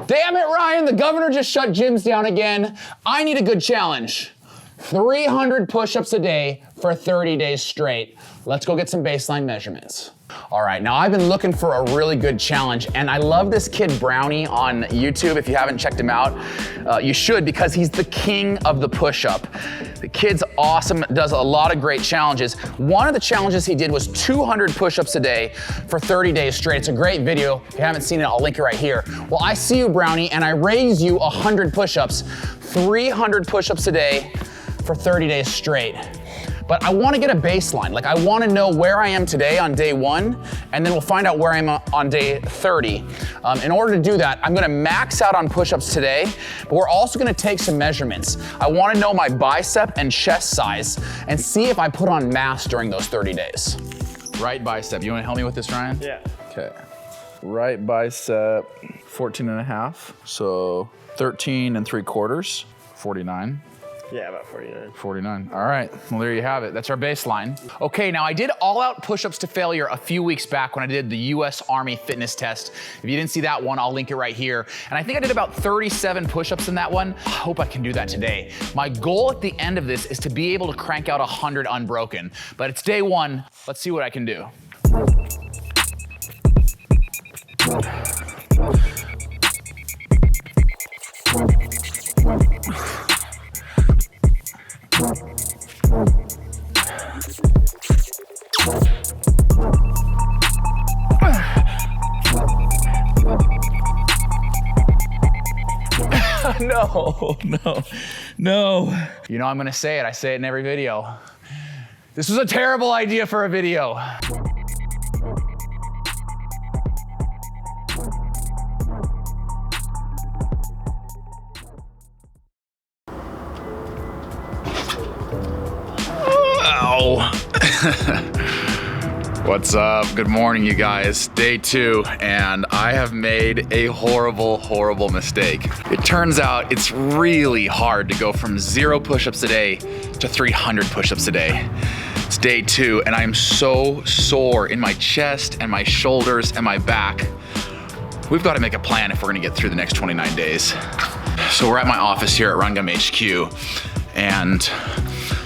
Damn it, Ryan, the governor just shut gyms down again. I need a good challenge. 300 push-ups a day for 30 days straight. Let's go get some baseline measurements. All right, now I've been looking for a really good challenge, and I love this kid Brownie on YouTube. If you haven't checked him out, you should, because he's the king of the push-up. The kid's awesome, does a lot of great challenges. One of the challenges he did was 200 push-ups a day for 30 days straight. It's a great video. If you haven't seen it, I'll link it right here. Well, I see you, Brownie, and I raise you 100 push-ups, 300 push-ups a day for 30 days straight. But I wanna get a baseline. Like, I wanna know where I am today on day 1, and then we'll find out where I am on day 30. In order to do that, I'm gonna max out on push-ups today, but we're also gonna take some measurements. I wanna know my bicep and chest size and see if I put on mass during those 30 days. Right bicep, you wanna help me with this, Ryan? Yeah. Okay. Right bicep, 14.5, so 13.75, 49. Yeah, about 49. 49. All right, well, there you have it. That's our baseline. Okay, now I did all-out push-ups to failure a few weeks back when I did the US Army fitness test. If you didn't see that one, I'll link it right here. And I think I did about 37 push-ups in that one. I hope I can do that today. My goal at the end of this is to be able to crank out 100 unbroken. But it's day 1. Let's see what I can do. No. You know I'm gonna say it. I say it in every video. This was a terrible idea for a video. Ow. What's up? Good morning, you guys. Day 2, and I have made a horrible mistake. It turns out it's really hard to go from 0 push-ups a day to 300 push-ups a day. It's day 2, and I am so sore in my chest and my shoulders and my back. We've got to make a plan if we're gonna get through the next 29 days. So we're at my office here at Rungum HQ, and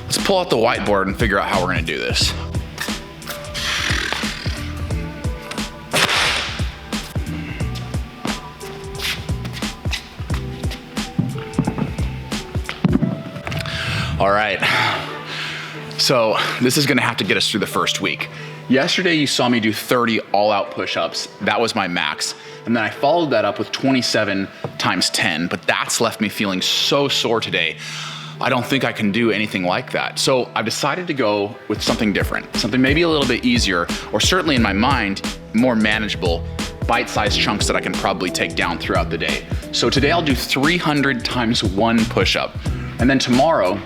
let's pull out the whiteboard and figure out how we're gonna do this. All right, so this is gonna have to get us through the first week. Yesterday you saw me do 30 all-out push-ups. That was my max. And then I followed that up with 27 times 10, but that's left me feeling so sore today. I don't think I can do anything like that. So I've decided to go with something different, something maybe a little bit easier, or certainly in my mind, more manageable, bite-sized chunks that I can probably take down throughout the day. So today I'll do 300 times 1 push-up. And then tomorrow,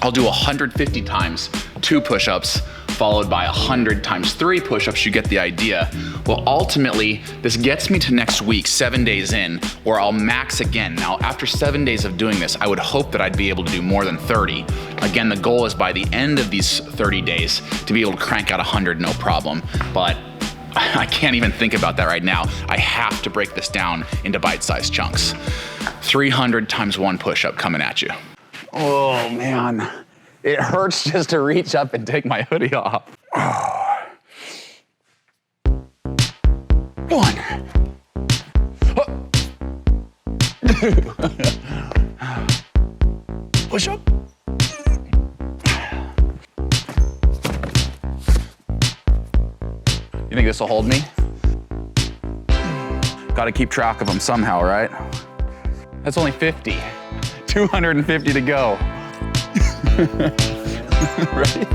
I'll do 150 times 2 push-ups, followed by 100 times 3 push-ups. You get the idea. Well, ultimately, this gets me to next week, 7 days in, where I'll max again. Now, after 7 days of doing this, I would hope that I'd be able to do more than 30. Again, the goal is by the end of these 30 days to be able to crank out 100, no problem. But I can't even think about that right now. I have to break this down into bite-sized chunks. 300 times 1 push-up coming at you. Oh man, it hurts just to reach up and take my hoodie off. 1. 2. Push up. You think this will hold me? Got to keep track of them somehow, right? That's only 50. 250 to go. Ready?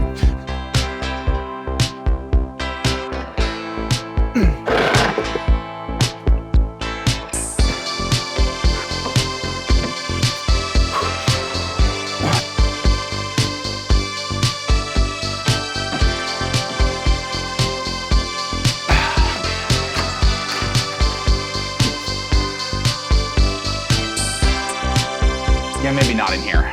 Yeah, maybe not in here.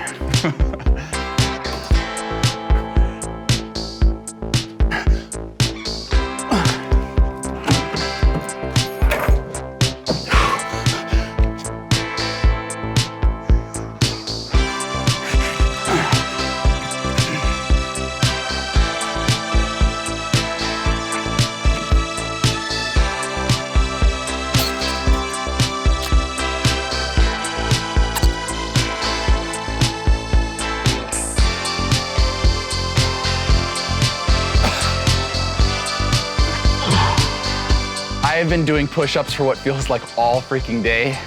I have been doing push-ups for what feels like all freaking day,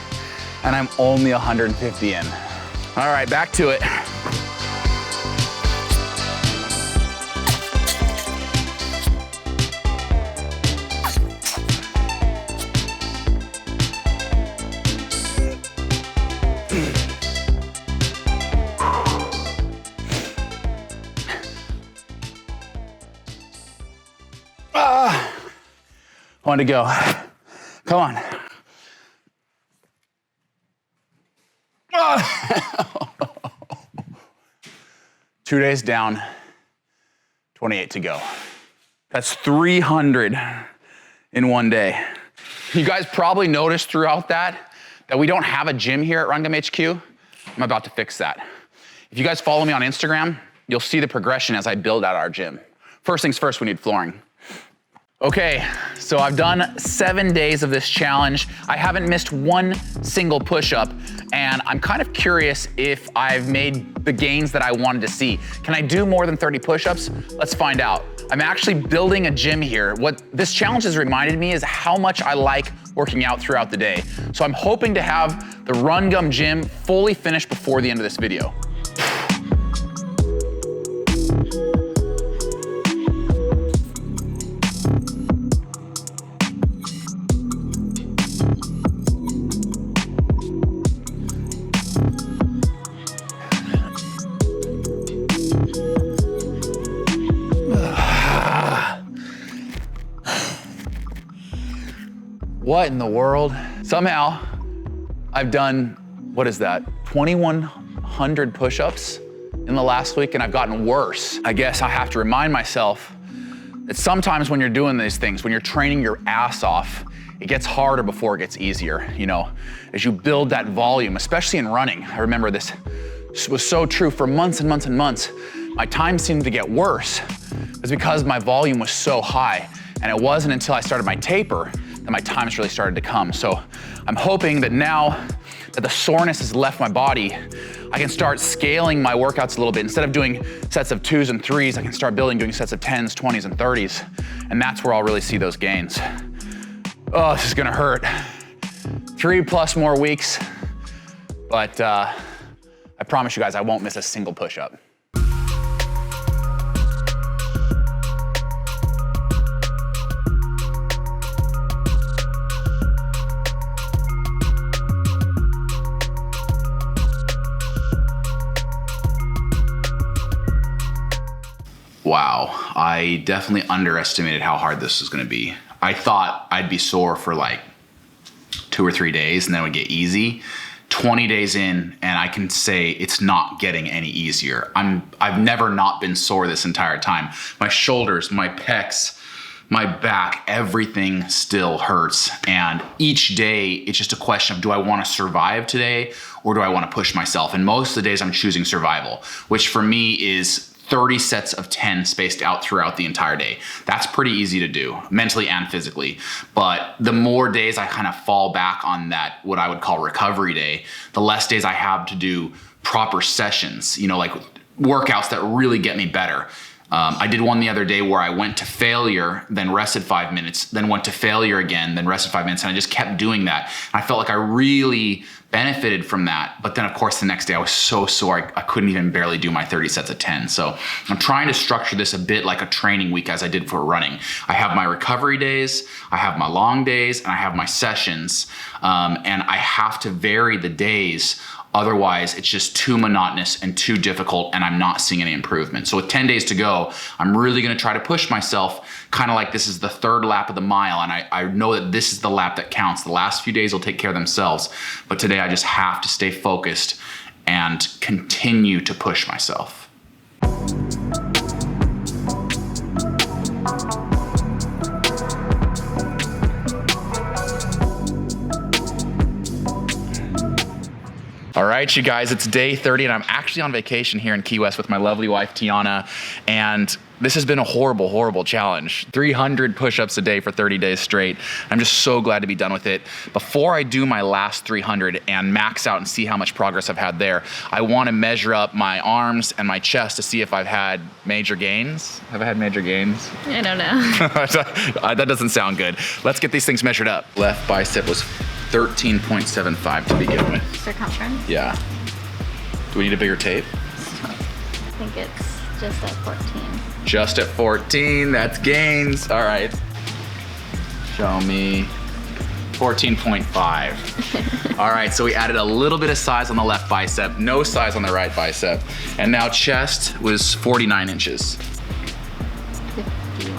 and I'm only 150 in. All right, back to it. One to go. Come on. 2 days down, 28 to go. That's 300 in 1 day. You guys probably noticed throughout that we don't have a gym here at Rungum HQ. I'm about to fix that. If you guys follow me on Instagram, you'll see the progression as I build out our gym. First things first, we need flooring. Okay, so I've done 7 days of this challenge. I haven't missed one single push-up, and I'm kind of curious if I've made the gains that I wanted to see. Can I do more than 30 push-ups? Let's find out. I'm actually building a gym here. What this challenge has reminded me is how much I like working out throughout the day. So I'm hoping to have the Rungum gym fully finished before the end of this video. What in the world? Somehow, I've done, what is that, 2,100 push-ups in the last week, and I've gotten worse. I guess I have to remind myself that sometimes when you're doing these things, when you're training your ass off, it gets harder before it gets easier, you know? As you build that volume, especially in running. I remember this was so true for months and months and months. My time seemed to get worse. It's because my volume was so high, and it wasn't until I started my taper that my times really started to come. So I'm hoping that now that the soreness has left my body, I can start scaling my workouts a little bit. Instead of doing sets of 2s and 3s, I can start doing sets of 10s, 20s, and 30s. And that's where I'll really see those gains. Oh, this is gonna hurt. 3+ more weeks, but I promise you guys I won't miss a single push-up. Wow, I definitely underestimated how hard this was gonna be. I thought I'd be sore for like 2 or 3 days and then it would get easy. 20 days in, and I can say it's not getting any easier. I've never not been sore this entire time. My shoulders, my pecs, my back, everything still hurts. And each day, it's just a question of, do I wanna survive today or do I wanna push myself? And most of the days I'm choosing survival, which for me is 30 sets of 10 spaced out throughout the entire day. That's pretty easy to do, mentally and physically. But the more days I kind of fall back on that, what I would call recovery day, the less days I have to do proper sessions, you know, like workouts that really get me better. I did one the other day where I went to failure, then rested 5 minutes, then went to failure again, then rested 5 minutes, and I just kept doing that. And I felt like I really benefited from that. But then of course the next day I was so sore, I couldn't even barely do my 30 sets of 10. So I'm trying to structure this a bit like a training week as I did for running. I have my recovery days, I have my long days, and I have my sessions. And I have to vary the days. Otherwise, it's just too monotonous and too difficult, and I'm not seeing any improvement. So with 10 days to go, I'm really gonna try to push myself, kind of like this is the 3rd lap of the mile, and I know that this is the lap that counts. The last few days will take care of themselves, but today I just have to stay focused and continue to push myself. All right. right, you guys, it's day 30 and I'm actually on vacation here in Key West with my lovely wife, Tiana, and this has been a horrible, horrible challenge. 300 push-ups a day for 30 days straight. I'm just so glad to be done with it. Before I do my last 300 and max out and see how much progress I've had there, I wanna measure up my arms and my chest to see if I've had major gains. Have I had major gains? I don't know. That doesn't sound good. Let's get these things measured up. Left bicep was 13.75 to begin with. Circumference? Yeah. Do we need a bigger tape? I think it's just at 14. Just at 14, that's gains. All right. Show me 14.5. All right, so we added a little bit of size on the left bicep, no size on the right bicep. And now chest was 49 inches.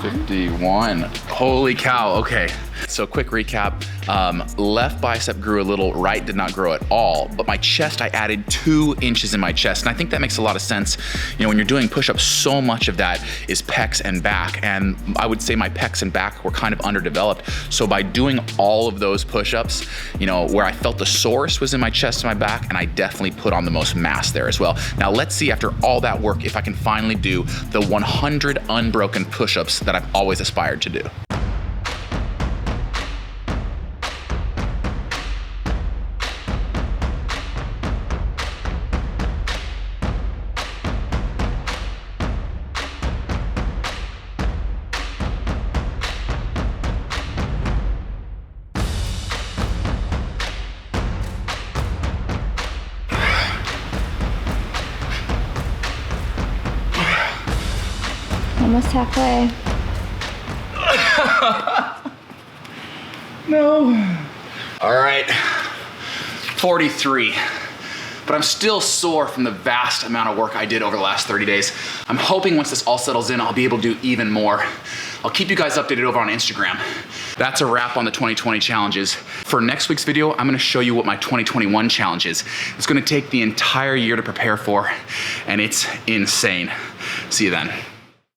51. Holy cow, okay. So quick recap, left bicep grew a little, right did not grow at all, but my chest, I added 2 inches in my chest, and I think that makes a lot of sense. You know, when you're doing push-ups, so much of that is pecs and back, and I would say my pecs and back were kind of underdeveloped. So by doing all of those push-ups, you know, where I felt the source was in my chest and my back, and I definitely put on the most mass there as well. Now let's see, after all that work, if I can finally do the 100 unbroken push-ups that I've always aspired to do. Almost halfway. No. All right, 43. But I'm still sore from the vast amount of work I did over the last 30 days. I'm hoping once this all settles in, I'll be able to do even more. I'll keep you guys updated over on Instagram. That's a wrap on the 2020 challenges. For next week's video, I'm gonna show you what my 2021 challenge is. It's gonna take the entire year to prepare for, and it's insane. See you then.